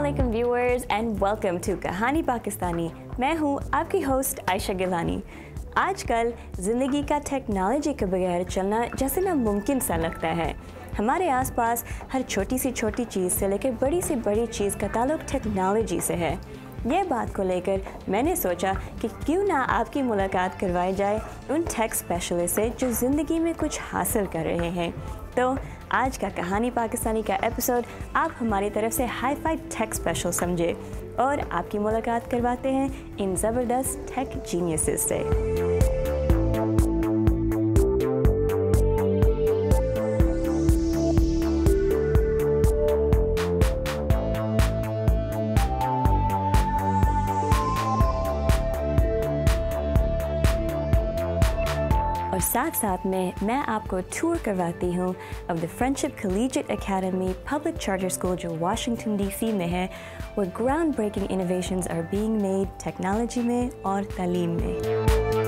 अस्सलामुअलैकुम viewers and welcome to कहानी पाकिस्तानी। मैं हूं आपकी होस्ट आयशा गिलानी। आजकल ज़िंदगी का टेक्नोलॉजी के बगैर चलना जैसे नामुमकिन सा लगता है। हमारे आसपास हर छोटी सी छोटी चीज़ से लेकर बड़ी से बड़ी चीज़ का ताल्लुक टेक्नोलॉजी से है। यह बात को लेकर मैंने सोचा कि क्यों ना आपकी मुलाकात करवाई जाए उन टेक स्पेशलिस्ट से जो ज़िंदगी में कुछ हासिल कर रहे हैं। तो आज का कहानी पाकिस्तानी का एपिसोड आप हमारी तरफ से हाई फाई टेक स्पेशल समझे और आपकी मुलाकात करवाते हैं इन ज़बरदस्त टेक जीनियसेस से। और साथ साथ में मैं आपको टूर करवाती हूँ of the friendship collegiate academy public charter school जो वाशिंगटन DC में है, where groundbreaking innovations are being made technology में और तालीम में।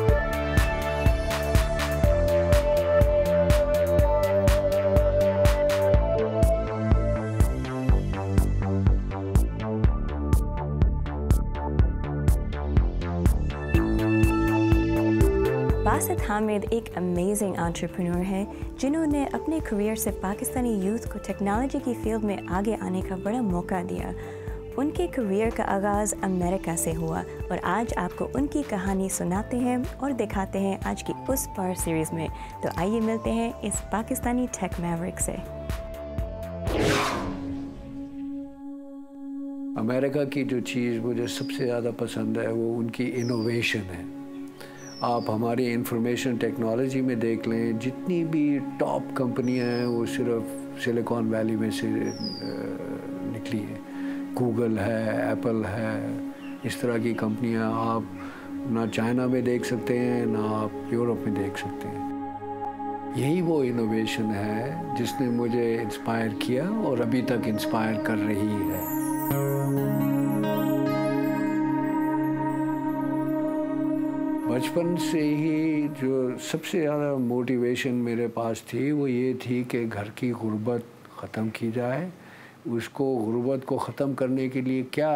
बासित हामिद एक अमेजिंग एंटरप्रेन्योर है जिन्होंने अपने करियर से पाकिस्तानी यूथ को टेक्नोलॉजी की फील्ड में आगे आने का बड़ा मौका दिया। उनके करियर का आगाज़ अमेरिका से हुआ और आज आपको उनकी कहानी सुनाते हैं और दिखाते हैं आज की उस पार सीरीज़ में। तो आइए मिलते हैं इस पाकिस्तानी टेक मैवरिक से। अमेरिका की जो चीज़ मुझे सबसे ज़्यादा पसंद है वो उनकी इनोवेशन है। आप हमारी इंफॉर्मेशन टेक्नोलॉजी में देख लें, जितनी भी टॉप कंपनियां हैं वो सिर्फ सिलिकॉन वैली में से निकली हैं। गूगल है, एप्पल है, इस तरह की कंपनियां आप ना चाइना में देख सकते हैं ना आप यूरोप में देख सकते हैं। यही वो इनोवेशन है जिसने मुझे इंस्पायर किया और अभी तक इंस्पायर कर रही है। बचपन से ही जो सबसे ज़्यादा मोटिवेशन मेरे पास थी वो ये थी कि घर की गुर्बत ख़त्म की जाए। उसको गुर्बत को ख़त्म करने के लिए क्या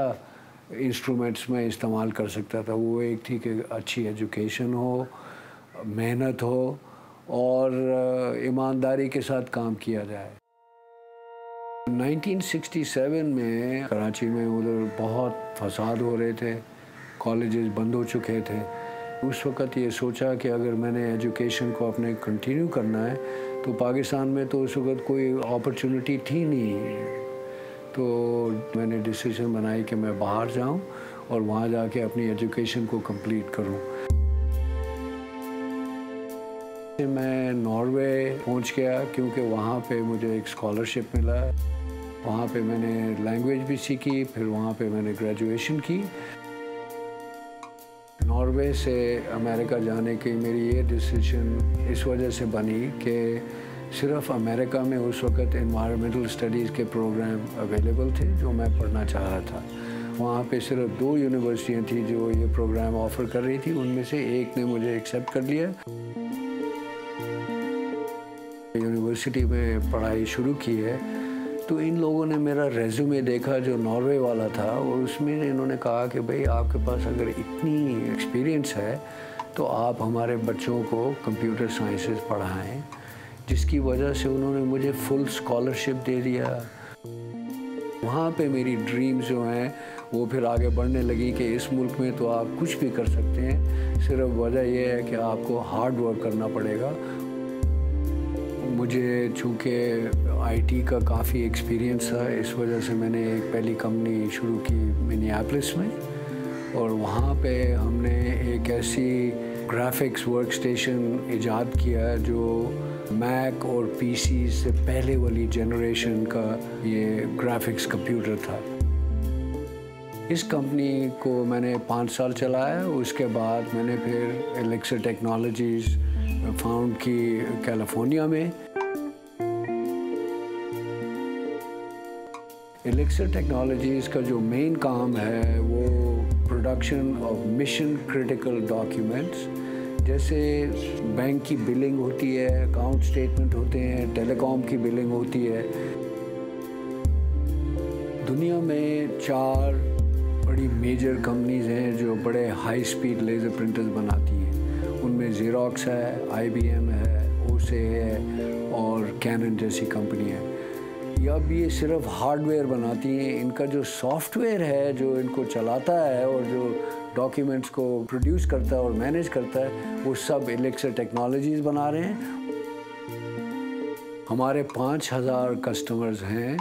इंस्ट्रूमेंट्स में इस्तेमाल कर सकता था, वो एक थी कि अच्छी एजुकेशन हो, मेहनत हो और ईमानदारी के साथ काम किया जाए। 1967 में कराची में उधर बहुत फसाद हो रहे थे, कॉलेजेस बंद हो चुके थे। उस वक़्त ये सोचा कि अगर मैंने एजुकेशन को अपने कंटिन्यू करना है तो पाकिस्तान में तो उस वक़्त कोई अपॉर्चुनिटी थी नहीं। तो मैंने डिसीजन बनाई कि मैं बाहर जाऊं और वहाँ जाके अपनी एजुकेशन को कंप्लीट करूं। मैं नॉर्वे पहुंच गया क्योंकि वहाँ पे मुझे एक स्कॉलरशिप मिला। वहाँ पे मैंने लैंग्वेज भी सीखी, फिर वहाँ पे मैंने ग्रेजुएशन की। नॉर्वे से अमेरिका जाने की मेरी ये डिसीजन इस वजह से बनी कि सिर्फ अमेरिका में उस वक़्त एनवायरमेंटल स्टडीज़ के प्रोग्राम अवेलेबल थे जो मैं पढ़ना चाह रहा था। वहाँ पे सिर्फ 2 यूनिवर्सिटियाँ थी जो ये प्रोग्राम ऑफ़र कर रही थी, उनमें से एक ने मुझे एक्सेप्ट कर लिया। यूनिवर्सिटी में पढ़ाई शुरू की है तो इन लोगों ने मेरा रेज्यूमे देखा जो नॉर्वे वाला था और उसमें इन्होंने कहा कि भाई आपके पास अगर इतनी एक्सपीरियंस है तो आप हमारे बच्चों को कंप्यूटर साइंसेस पढ़ाएं, जिसकी वजह से उन्होंने मुझे फुल स्कॉलरशिप दे दिया। वहाँ पे मेरी ड्रीम्स जो हैं वो फिर आगे बढ़ने लगी कि इस मुल्क में तो आप कुछ भी कर सकते हैं, सिर्फ वजह यह है कि आपको हार्ड वर्क करना पड़ेगा। मुझे चूँकि आईटी का काफ़ी एक्सपीरियंस था, इस वजह से मैंने एक पहली कंपनी शुरू की मिनियापोलिस में और वहाँ पे हमने एक ऐसी ग्राफिक्स वर्क स्टेशन ईजाद किया जो मैक और पीसी से पहले वाली जनरेशन का ये ग्राफिक्स कंप्यूटर था। इस कंपनी को मैंने 5 साल चलाया। उसके बाद मैंने फिर एलेक्सर टेक्नोलॉजीज़ फाउंड की कैलिफोर्निया में। एलेक्सर टेक्नोलॉजीज़ का जो मेन काम है वो production of mission critical documents, जैसे बैंक की बिलिंग होती है, अकाउंट स्टेटमेंट होते हैं, टेलीकॉम की बिलिंग होती है। दुनिया में 4 बड़ी मेजर कंपनीज हैं जो बड़े हाई स्पीड लेज़र प्रिंटर्स बनाती हैं। उनमें ज़ेरॉक्स है, IBM है, ओसे है और कैनन जैसी कंपनी है। अब ये सिर्फ हार्डवेयर बनाती हैं, इनका जो सॉफ्टवेयर है जो इनको चलाता है और जो डॉक्यूमेंट्स को प्रोड्यूस करता है और मैनेज करता है, वो सब एलेक्सर टेक्नोलॉजीज़ बना रहे हैं। हमारे 5000 कस्टमर्स हैं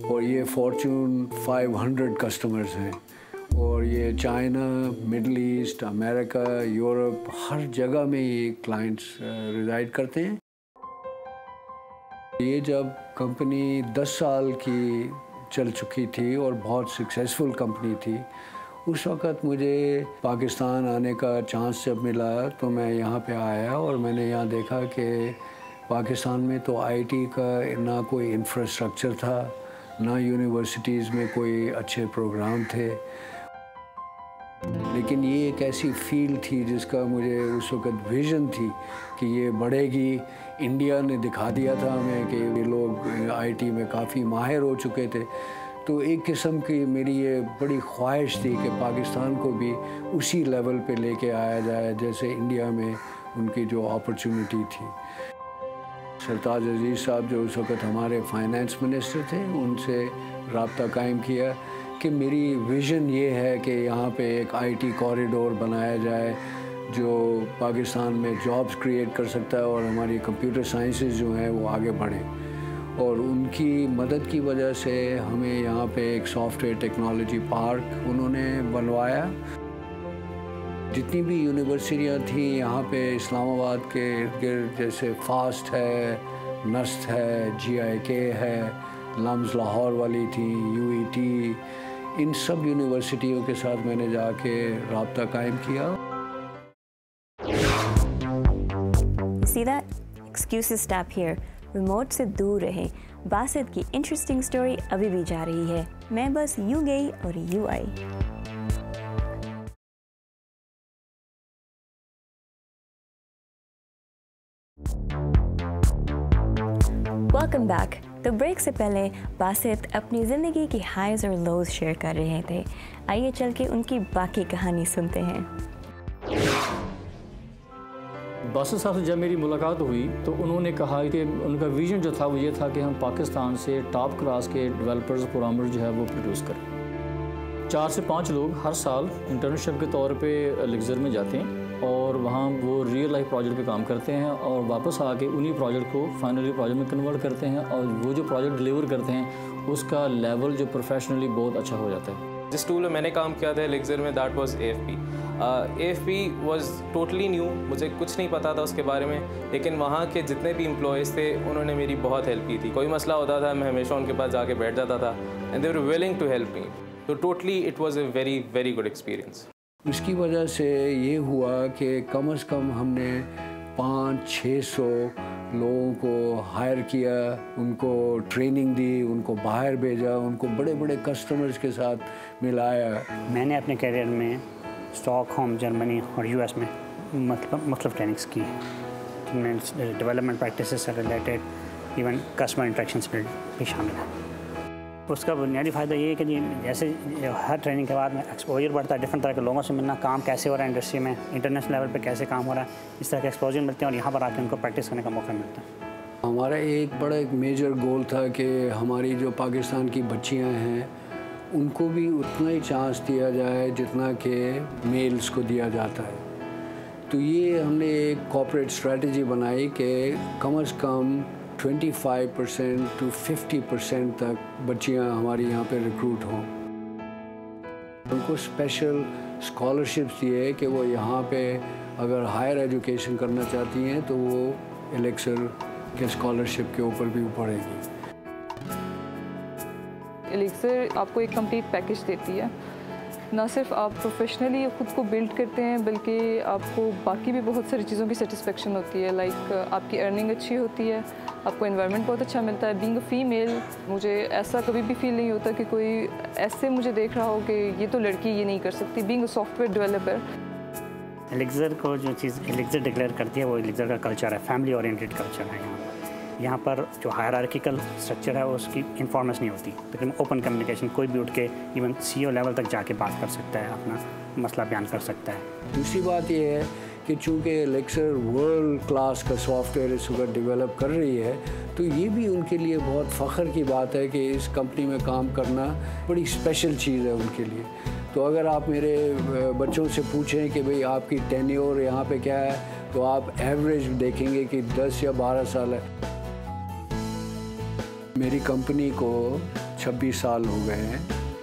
और ये फॉर्च्यून 500 कस्टमर्स हैं और ये China, Middle East, America, Europe, हर जगह में ये क्लाइंट्स रिजाइड करते हैं। ये जब कंपनी 10 साल की चल चुकी थी और बहुत सक्सेसफुल कंपनी थी, उस वक़्त मुझे पाकिस्तान आने का चांस जब मिला तो मैं यहाँ पे आया और मैंने यहाँ देखा कि पाकिस्तान में तो आईटी का ना कोई इंफ्रास्ट्रक्चर था, ना यूनिवर्सिटीज़ में कोई अच्छे प्रोग्राम थे, लेकिन ये एक ऐसी फील्ड थी जिसका मुझे उस वक़्त विज़न थी कि ये बढ़ेगी। इंडिया ने दिखा दिया था हमें कि ये लोग आईटी में काफ़ी माहिर हो चुके थे, तो एक किस्म की मेरी ये बड़ी ख्वाहिश थी कि पाकिस्तान को भी उसी लेवल पे लेके आया जाए जैसे इंडिया में उनकी जो अपॉर्चुनिटी थी। सरताज अजीज़ साहब जो उस वक़्त हमारे फाइनेंस मिनिस्टर थे, उनसे रब्ता कायम किया कि मेरी विज़न ये है कि यहाँ पे एक आईटी कॉरिडोर बनाया जाए जो पाकिस्तान में जॉब्स क्रिएट कर सकता है और हमारी कंप्यूटर साइंसेज जो हैं वो आगे बढ़ें। और उनकी मदद की वजह से हमें यहाँ पे एक सॉफ्टवेयर टेक्नोलॉजी पार्क उन्होंने बनवाया। जितनी भी यूनिवर्सिटियाँ थी यहाँ पे इस्लामाबाद के इर्द-गिर्द, जैसे फास्ट है, नस्ट है, GIK है, लम्स लाहौर वाली थी, UET, इन सब यूनिवर्सिटियों के साथ मैंने जाके राब्ता कायम किया। See that? Excuses stop here. Remote से दूर रहें। बासित की इंटरेस्टिंग स्टोरी अभी भी जा रही है। मैं बस यूँ गई और यूँ आई। Welcome back. तो ब्रेक से पहले बासित अपनी ज़िंदगी की हाइज़ और लोज़ शेयर कर रहे थे। आइए चल के उनकी बाकी कहानी सुनते हैं। बासित साहब से जब मेरी मुलाकात हुई तो उन्होंने कहा कि उनका विज़न जो था वो ये था कि हम पाकिस्तान से टॉप क्लास के डेवलपर्स, प्रोग्रामर जो है वो प्रोड्यूस करें। 4 से 5 लोग हर साल इंटर्नशिप के तौर पे एलेक्सर में जाते हैं और वहाँ वो रियल लाइफ प्रोजेक्ट पे काम करते हैं और वापस आके उन्हीं प्रोजेक्ट को फाइनली प्रोजेक्ट में कन्वर्ट करते हैं और वो जो प्रोजेक्ट डिलीवर करते हैं उसका लेवल जो प्रोफेशनली बहुत अच्छा हो जाता है। जिस टूल में मैंने काम किया था एलेक्सर में, that was AFP। AFP was totally new, मुझे कुछ नहीं पता था उसके बारे में, लेकिन वहाँ के जितने भी एम्प्लॉयज़ थे उन्होंने मेरी बहुत हेल्प की थी। कोई मसला होता था मैं हमेशा उनके पास जाके बैठ जाता था and they were willing to help me. तो totally it was a very very good experience. उसकी वजह से ये हुआ कि कम से कम हमने 500-600 लोगों को हायर किया, उनको ट्रेनिंग दी, उनको बाहर भेजा, उनको बड़े बड़े कस्टमर्स के साथ मिलाया। मैंने अपने करियर में स्टॉकहोम, जर्मनी और US में मतलब ट्रेनिंग्स की हैं। डेवलपमेंट प्रैक्टिसेस से रिलेटेड इवन कस्टमर इंटरेक्शंस भी शामिल है। उसका बुनियादी फ़ायदा ये है कि जैसे हर ट्रेनिंग के बाद में एक्सपोजर बढ़ता है, डिफरेंट तरह के लोगों से मिलना, काम कैसे हो रहा है इंडस्ट्री में, इंटरनेशनल लेवल पे कैसे काम हो रहा है, इस तरह के एक्सपोजर मिलते हैं और यहाँ पर आके उनको प्रैक्टिस करने का मौका मिलता है। हमारा एक बड़ा मेजर गोल था कि हमारी जो पाकिस्तान की बच्चियाँ हैं उनको भी उतना ही चांस दिया जाए जितना कि मेल्स को दिया जाता है। तो ये हमने एक कॉर्पोरेट स्ट्रेटजी बनाई कि कम से कम 25% to 50% तक बच्चियां हमारी यहाँ पे रिक्रूट हों। उनको स्पेशल स्कॉलरशिप्स दिए कि वो यहाँ पे अगर हायर एजुकेशन करना चाहती हैं तो वो एलेक्सर के स्कॉलरशिप के ऊपर भी पढ़ेगी। एलेक्सर आपको एक कंप्लीट पैकेज देती है। ना सिर्फ आप प्रोफेशनली ख़ुद को बिल्ड करते हैं बल्कि आपको बाकी भी बहुत सारी चीज़ों की सेटिस्फेक्शन होती है। लाइक आपकी अर्निंग अच्छी होती है, आपको एनवायरनमेंट बहुत अच्छा मिलता है। बीइंग अ फीमेल मुझे ऐसा कभी भी फील नहीं होता कि कोई ऐसे मुझे देख रहा हो कि ये तो लड़की ये नहीं कर सकती। Being a software developer, elixir को जो चीज़ एलेक्सर डिक्लेयर करती है वो एलेक्सर का कल्चर है, फैमिली ओरिएंटेड कल्चर है। यहाँ पर जो हायरार्किकल स्ट्रक्चर है उसकी इन्फॉर्मेशन नहीं होती, लेकिन ओपन कम्युनिकेशन, कोई भी उठ के इवन CEO लेवल तक जाके बात कर सकता है, अपना मसला बयान कर सकता है। दूसरी बात यह है कि चूँकि एलेक्सर वर्ल्ड क्लास का सॉफ्टवेयर इस वक्त डेवलप कर रही है, तो ये भी उनके लिए बहुत फ़ख्र की बात है कि इस कंपनी में काम करना बड़ी स्पेशल चीज़ है उनके लिए। तो अगर आप मेरे बच्चों से पूछें कि भाई आपकी टेन्योर यहाँ पे क्या है, तो आप एवरेज देखेंगे कि 10 या 12 साल है। मेरी कंपनी को 26 साल हो गए हैं,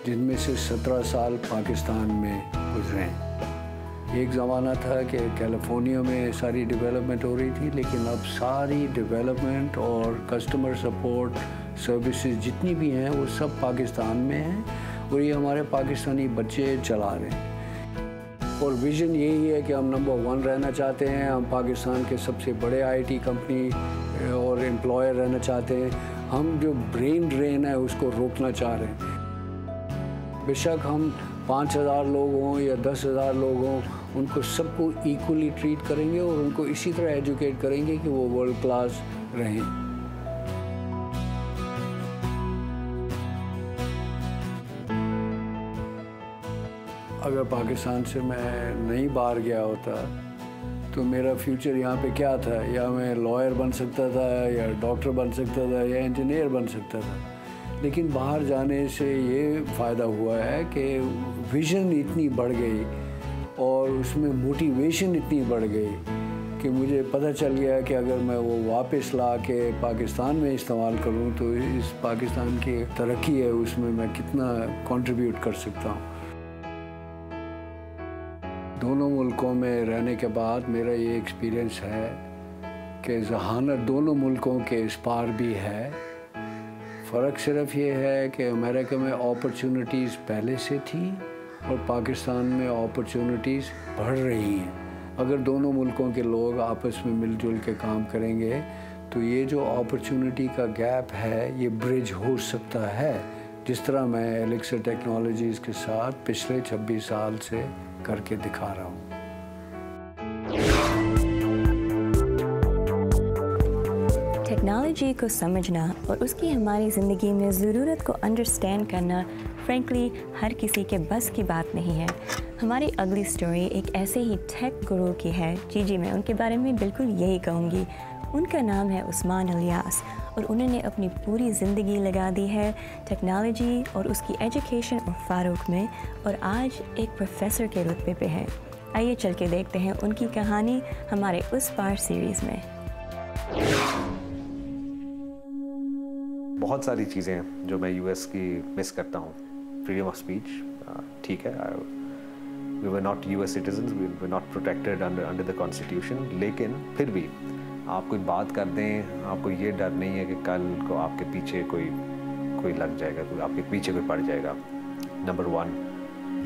जिनमें से 17 साल पाकिस्तान में गुजरे हैं। एक ज़माना था कि कैलिफोर्निया में सारी डेवलपमेंट हो रही थी, लेकिन अब सारी डेवलपमेंट और कस्टमर सपोर्ट सर्विसेज जितनी भी हैं वो सब पाकिस्तान में हैं और ये हमारे पाकिस्तानी बच्चे चला रहे हैं। और विज़न यही है कि हम नंबर 1 रहना चाहते हैं, हम पाकिस्तान के सबसे बड़े IT कंपनी और एम्प्लॉयर रहना चाहते हैं। हम जो ब्रेन ड्रेन है उसको रोकना चाह रहे हैं। बेशक हम 5,000 लोग हों या 10,000 लोग हों, उनको सबको इक्वली ट्रीट करेंगे और उनको इसी तरह एजुकेट करेंगे कि वो वर्ल्ड क्लास रहें। अगर पाकिस्तान से मैं नहीं बाहर गया होता तो मेरा फ्यूचर यहाँ पे क्या था? या मैं लॉयर बन सकता था, या डॉक्टर बन सकता था, या इंजीनियर बन सकता था। लेकिन बाहर जाने से ये फ़ायदा हुआ है कि विज़न इतनी बढ़ गई और उसमें मोटिवेशन इतनी बढ़ गई कि मुझे पता चल गया कि अगर मैं वो वापस ला के पाकिस्तान में इस्तेमाल करूं तो इस पाकिस्तान की तरक्की है उसमें मैं कितना कंट्रीब्यूट कर सकता हूं। दोनों मुल्कों में रहने के बाद मेरा ये एक्सपीरियंस है कि ज़हानत दोनों मुल्कों के इस पार भी है। फ़र्क सिर्फ ये है कि अमेरिका में अपॉर्चुनिटीज़ पहले से थी और पाकिस्तान में अपॉर्चुनिटीज़ बढ़ रही हैं। अगर दोनों मुल्कों के लोग आपस में मिलजुल के काम करेंगे तो ये जो अपॉर्चुनिटी का गैप है ये ब्रिज हो सकता है, जिस तरह मैं एलेक्सर टेक्नोलॉजीज़ के साथ पिछले 26 साल से करके दिखा रहा हूँ। टेक्नोलॉजी को समझना और उसकी हमारी ज़िंदगी में ज़रूरत को अंडरस्टैंड करना फ्रैंकली हर किसी के बस की बात नहीं है। हमारी अगली स्टोरी एक ऐसे ही टेक गुरु की है। जी मैं उनके बारे में बिल्कुल यही कहूँगी। उनका नाम है उस्मान इलियास और उन्होंने अपनी पूरी ज़िंदगी लगा दी है टेक्नोलॉजी और उसकी एजुकेशन और फ़ारूक में, और आज एक प्रोफेसर के रुतबे पे है। आइए चल के देखते हैं उनकी कहानी हमारे उस पार सीरीज़ में। बहुत सारी चीज़ें जो मैं US की मिस करता हूँ। फ्रीडम ऑफ स्पीच, ठीक है, we were not US citizens, we were not protected under the constitution, लेकिन फिर भी आप कोई बात कर दें, आपको ये डर नहीं है कि कल को आपके पीछे कोई लग जाएगा, कोई आपके पीछे कोई पड़ जाएगा। नंबर 1,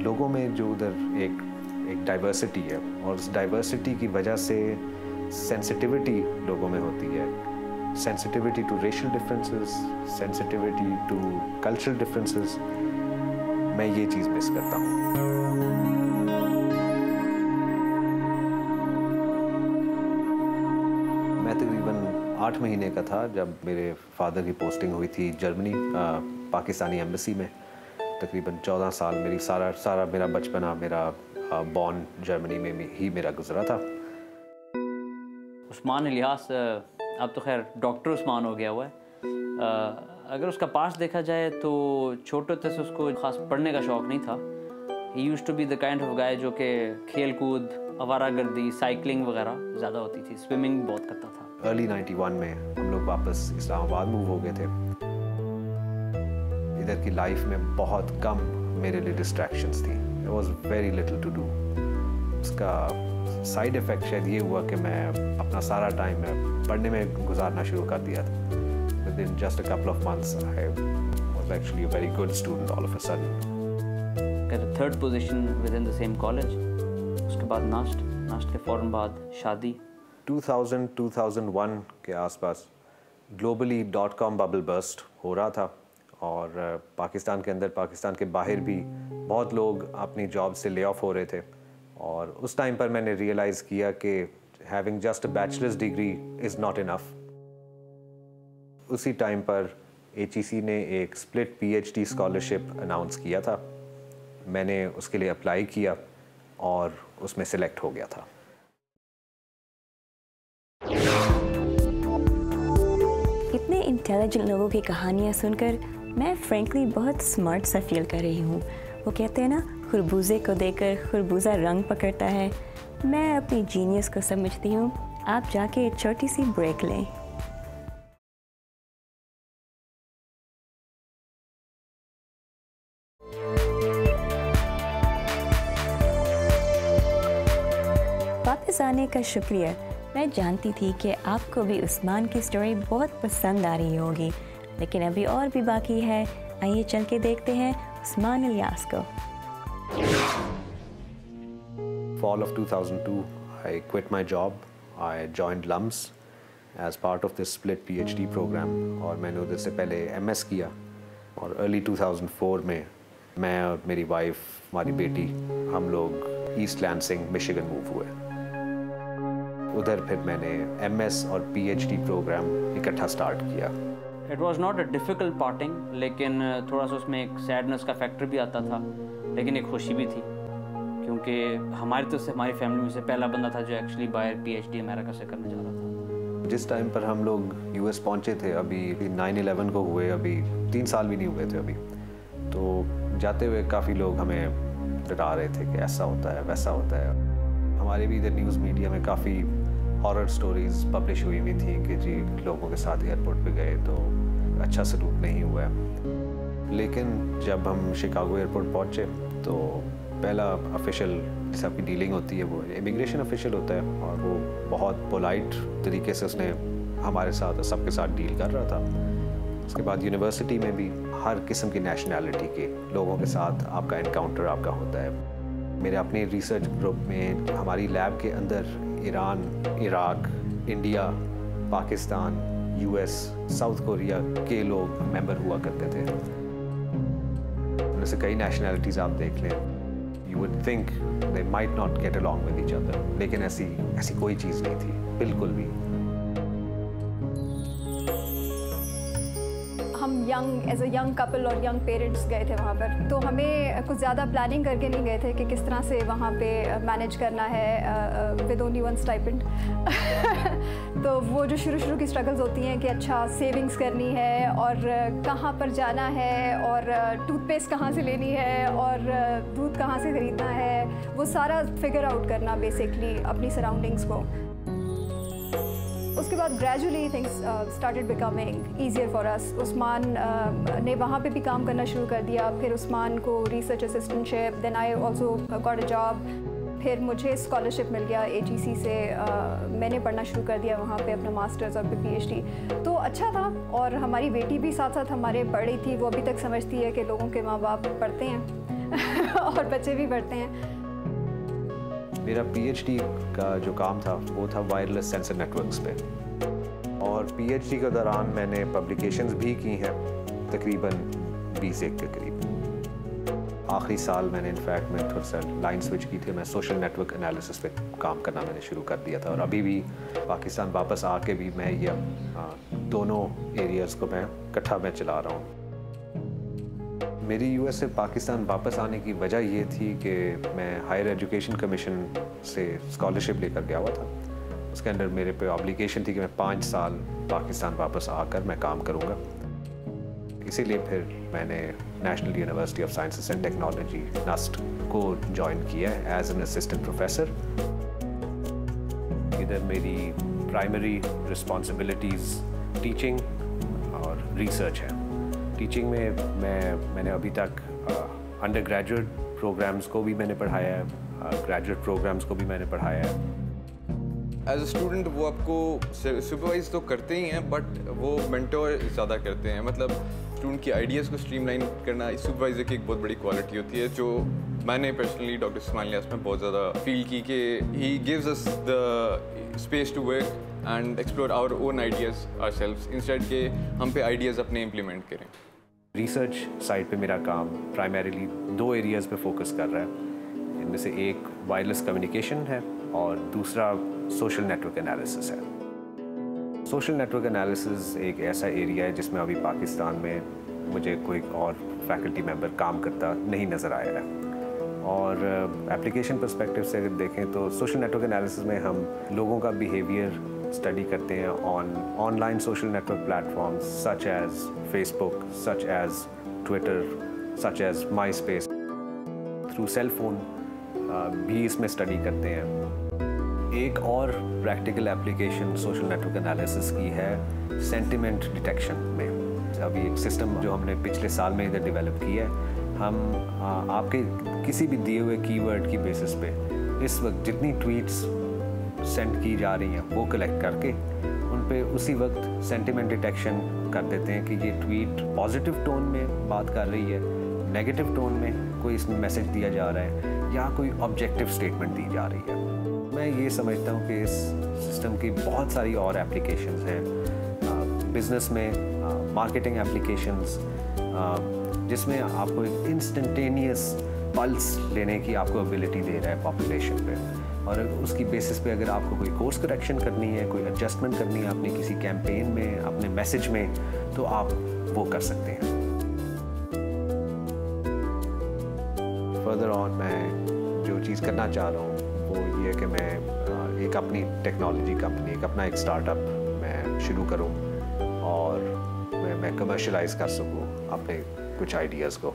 लोगों में जो उधर एक डाइवर्सिटी है और उस डाइवर्सिटी की वजह से सेंसिटिविटी लोगों में होती है। Sensitivity to racial differences, sensitivity to cultural differences, मैं ये चीज़ मिस करता हूँ। मैं तकरीबन 8 महीने का था जब मेरे फादर की पोस्टिंग हुई थी जर्मनी, पाकिस्तानी एम्बेसी में। तकरीबन 14 साल मेरी सारा मेरा बचपना, मेरा बॉर्न जर्मनी में ही मेरा गुजरा था। उस्मान इलियास अब तो खैर डॉक्टर उस्मान हो गया हुआ है। अगर उसका पास देखा जाए तो छोटे से उसको खास पढ़ने का शौक़ नहीं था। He used to be the kind of guy जो कि खेल कूद, आवारागर्दी, साइकिलिंग वगैरह ज़्यादा होती थी, स्विमिंग बहुत करता था। अर्ली 91 में हम लोग वापस इस्लामाबाद मूव हो गए थे। इधर की लाइफ में बहुत कम मेरे लिए डिस्ट्रैक्शंस थी। There was very little to do। उसका साइड इफ़ेक्ट शायद ये हुआ कि मैं अपना सारा टाइम पढ़ने में गुजारना शुरू कर दिया था। Within just a couple of months, I was actually a very good student all of a sudden. Got a 3rd position within the same college. उसके बाद नास्ट के फ़ौरन बाद शादी। 2000-2001 के आसपास ग्लोबली .com बबल बर्स्ट हो रहा था और पाकिस्तान के अंदर, पाकिस्तान के बाहर भी बहुत लोग अपनी जॉब से ले ऑफ हो रहे थे। और उस टाइम पर मैंने रियलाइज़ किया कि having just a bachelors degree is not enough. उसी टाइम पर HEC ने एक स्प्लिट PhD स्कॉलरशिप अनाउंस किया था। मैंने उसके लिए अप्लाई किया और उसमें सिलेक्ट हो गया था। इतने इंटेलिजेंट लोगों की कहानियाँ सुनकर मैं फ्रैंकली बहुत स्मार्ट सा फील कर रही हूँ। वो कहते हैं ना, खरबूजे को देखकर खरबूजा रंग पकड़ता है। मैं अपनी जीनियस को समझती हूँ। आप जाके एक छोटी सी ब्रेक लें। वापस आने का शुक्रिया। मैं जानती थी कि आपको भी उस्मान की स्टोरी बहुत पसंद आ रही होगी, लेकिन अभी और भी बाकी है। आइए चल के देखते हैं उस्मान इलियास को। Fall of 2002, I quit my job. I joined LUMS as part of this split PhD program और मैंने उधर से पहले MS किया और early 2004 में मैं और मेरी वाइफ, हमारी बेटी, हम लोग ईस्ट लैंसिंग मिशिगन मूव हुए। उधर फिर मैंने MS और PhD प्रोग्राम इकट्ठा स्टार्ट किया। It was not a difficult parting, लेकिन थोड़ा सा उसमें एक सैडनेस का फैक्टर भी आता था, लेकिन एक खुशी भी थी क्योंकि हमारी तरफ से, हमारी फैमिली में से पहला बंदा था जो एक्चुअली बाहर PhD अमेरिका से करने जा रहा था। जिस टाइम पर हम लोग US पहुंचे थे, अभी 9/11 को हुए, अभी 3 साल भी नहीं हुए थे अभी, तो जाते हुए काफ़ी लोग हमें डरा रहे थे कि ऐसा होता है, वैसा होता है। हमारे भी इधर न्यूज़ मीडिया में काफ़ी हॉरर स्टोरीज पब्लिश हुई हुई थी कि जी लोगों के साथ एयरपोर्ट पे गए तो अच्छा सलूक नहीं हुआ। लेकिन जब हम शिकागो एयरपोर्ट पहुंचे तो पहला ऑफिशियल जिससे आपकी डीलिंग होती है वो इमिग्रेशन ऑफिशियल होता है और वो बहुत पोलाइट तरीके से उसने हमारे साथ और सबके साथ डील कर रहा था। उसके बाद यूनिवर्सिटी में भी हर किस्म की नेशनैलिटी के लोगों के साथ आपका एनकाउंटर आपका होता है। मेरे अपने रिसर्च ग्रुप में हमारी लैब के अंदर Iran, Iraq, India, Pakistan, US, south Korea के लोग मेंबर हुआ करते थे। उनमें से कई नेशनैलिटीज़ आप देख लें, you would think they might not get along with each other, लेकिन ऐसी कोई चीज़ नहीं थी बिल्कुल भी। हम एज अ यंग कपल और यंग पेरेंट्स गए थे वहाँ पर, तो हमें कुछ ज़्यादा प्लानिंग करके नहीं गए थे कि किस तरह से वहाँ पे मैनेज करना है विद ओनली वन स्टाइपेंड। तो वो जो शुरू की स्ट्रगल्स होती हैं कि अच्छा सेविंग्स करनी है और कहाँ पर जाना है और टूथपेस्ट कहाँ से लेनी है और दूध कहाँ से ख़रीदना है, वो सारा फिगर आउट करना बेसिकली अपनी सराउंडिंग्स को। उसके बाद gradually things started becoming easier for us. Usman ने वहाँ पे भी काम करना शुरू कर दिया, फिर उस्मान को research assistantship, then I also got a job. फिर मुझे स्कॉलरशिप मिल गया HEC से, मैंने पढ़ना शुरू कर दिया वहाँ पे अपना मास्टर्स और फिर PhD। तो अच्छा था और हमारी बेटी भी साथ साथ हमारे पढ़ रही थी। वो अभी तक समझती है कि लोगों के माँ बाप पढ़ते हैं और बच्चे भी पढ़ते हैं। मेरा PhD का जो काम था वो था वायरलेस सेंसर नेटवर्क्स पे और PhD के दौरान मैंने पब्लिकेशंस भी की हैं तकरीबन 20 के करीब। आखिरी साल मैंने इनफैक्ट मैं थोड़ा सा लाइन स्विच की थी, मैं सोशल नेटवर्क एनालिसिस पे काम करना मैंने शुरू कर दिया था और अभी भी पाकिस्तान वापस आके भी मैं ये दोनों एरियाज़ को मैं इकट्ठा मैं चला रहा हूँ। मेरी US से पाकिस्तान वापस आने की वजह ये थी कि मैं हायर एजुकेशन कमीशन से स्कॉलरशिप लेकर गया हुआ था। उसके अंदर मेरे पे ऑब्लिगेशन थी कि मैं 5 साल पाकिस्तान वापस आकर मैं काम करूँगा। इसीलिए फिर मैंने national university of sciences and technology NUST को ज्वाइन किया एज एन असिस्टेंट प्रोफेसर। इधर मेरी प्राइमरी रिस्पॉन्सिबिलिटीज़ टीचिंग और रिसर्च है। टीचिंग में मैंने अभी तक अंडर ग्रेजुएट प्रोग्राम्स को भी मैंने पढ़ाया है, ग्रेजुएट प्रोग्राम्स को भी मैंने पढ़ाया है। एज अ स्टूडेंट वो आपको सुपरवाइज तो करते ही हैं, बट वो मेंटोर ज़्यादा करते हैं। मतलब स्टूडेंट की आइडियाज़ को स्ट्रीमलाइन करना सुपरवाइजर की एक बहुत बड़ी क्वालिटी होती है, जो मैंने पर्सनली डॉक्टर उस्मान इलियास में बहुत ज़्यादा फील की कि he gives us the space to work and explore our own ideas ourselves, instead के हम पे आइडियाज़ अपने इम्प्लीमेंट करें। रिसर्च साइड पे मेरा काम प्राइमरीली 2 एरियाज़ पे फोकस कर रहा है। इनमें से एक वायरलेस कम्युनिकेशन है और दूसरा सोशल नेटवर्क एनालिसिस है। सोशल नेटवर्क एनालिसिस एक ऐसा एरिया है जिसमें अभी पाकिस्तान में मुझे कोई और फैकल्टी मेंबर काम करता नहीं नज़र आया है। और एप्लीकेशन पर्सपेक्टिव से अगर देखें तो सोशल नेटवर्क एनालिसिस में हम लोगों का बिहेवियर स्टडी करते हैं online social network platforms such as Facebook, such as Twitter, such as MySpace, through cell phone भी इसमें स्टडी करते हैं। एक और practical application social network analysis की है सेंटिमेंट डिटेक्शन में। अभी एक सिस्टम जो हमने पिछले साल में इधर डेवलप किया है, हम आपके किसी भी दिए हुए कीवर्ड की बेसिस पे इस वक्त जितनी ट्वीट्स सेंड की जा रही हैं वो कलेक्ट करके उन पे उसी वक्त सेंटिमेंट डिटेक्शन कर देते हैं कि ये ट्वीट पॉजिटिव टोन में बात कर रही है, नेगेटिव टोन में कोई इसमें मैसेज दिया जा रहा है या कोई ऑब्जेक्टिव स्टेटमेंट दी जा रही है। मैं ये समझता हूँ कि इस सिस्टम की बहुत सारी और एप्लीकेशंस हैं बिज़नेस में, मार्केटिंग एप्लीकेशंस, जिसमें आपको एक इंस्टेंटेनियस पल्स लेने की आपको एबिलिटी दे रहा है पॉपुलेशन पे, और उसकी बेसिस पे अगर आपको कोई कोर्स करेक्शन करनी है, कोई एडजस्टमेंट करनी है अपनी किसी कैंपेन में, अपने मैसेज में, तो आप वो कर सकते हैं। फर्दर ऑन मैं जो चीज़ करना चाह रहा हूँ वो ये है कि मैं एक अपनी टेक्नोलॉजी कंपनी, एक अपना एक स्टार्टअप मैं शुरू करूँ और मैं कमर्शलाइज कर सकूँ अपने कुछ आइडियाज़ को।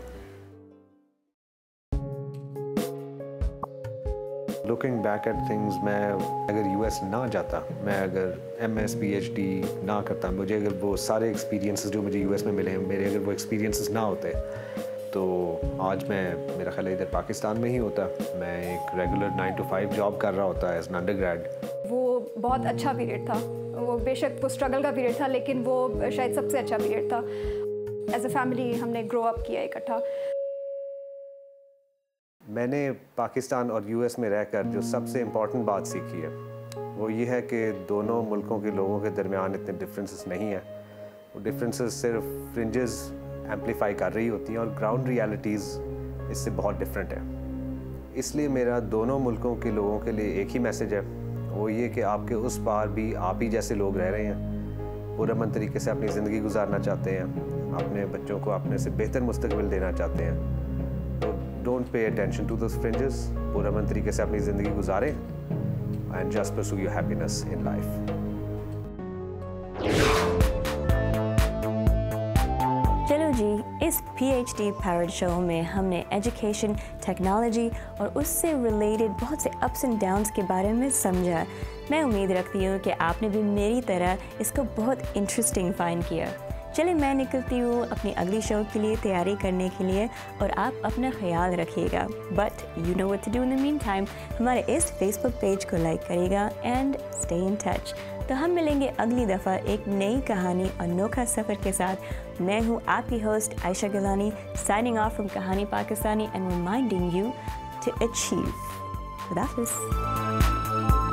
लुकिंग बैक एट थिंग्स, मैं अगर यूएस ना जाता, मैं अगर एमएस पीएचडी ना करता, मुझे अगर वो सारे एक्सपीरियंसेस जो मुझे यूएस में मिले हैं, मेरे अगर वो एक्सपीरियंसेस ना होते तो आज मैं, मेरा ख्याल है, इधर पाकिस्तान में ही होता। मैं एक रेगुलर 9 to 5 जॉब कर रहा होता एज एन अंडरग्रेड। वो बहुत अच्छा पीरियड था, वो बेशक वो स्ट्रगल का पीरियड था, लेकिन वो शायद सबसे अच्छा पीरियड था। एज अ फैमिली हमने ग्रो अप किया इकट्ठा। मैंने पाकिस्तान और यूएस में रहकर जो सबसे इम्पॉर्टेंट बात सीखी है वो ये है कि दोनों मुल्कों के लोगों के दरमियान इतने डिफरेंसेस नहीं हैं। वो डिफरेंसेस सिर्फ फ्रिंजेस एम्पलीफाई कर रही होती हैं और ग्राउंड रियलिटीज़ इससे बहुत डिफरेंट है। इसलिए मेरा दोनों मुल्कों के लोगों के लिए एक ही मैसेज है, वो ये कि आपके उस पार भी आप ही जैसे लोग रह रहे हैं, पुरअमन तरीके से अपनी ज़िंदगी गुजारना चाहते हैं, अपने बच्चों को अपने से बेहतर मुस्तकबिल देना चाहते हैं। तो don't pay attention to those fringes, पुरअमन तरीके से अपनी ज़िंदगी गुजारें and just pursue your happiness in life. चलो जी, इस PhD पैरेड शो में हमने एजुकेशन, टेक्नोलॉजी और उससे रिलेटेड बहुत से अप्स एंड डाउन्स के बारे में समझा। मैं उम्मीद रखती हूँ कि आपने भी मेरी तरह इसको बहुत इंटरेस्टिंग फाइंड किया। चलिए मैं निकलती हूँ अपनी अगली शो के लिए तैयारी करने के लिए, और आप अपना ख्याल रखिएगा। But you know what to do in the meantime, हमारे इस फेसबुक पेज को लाइक करिएगा एंड स्टे इन टच। तो हम मिलेंगे अगली दफ़ा एक नई कहानी, अनोखा सफ़र के साथ। मैं हूँ आपकी host Ayesha Gilani, signing off from Kahani Pakistani and reminding you to achieve. खुदा हाफ़िज़।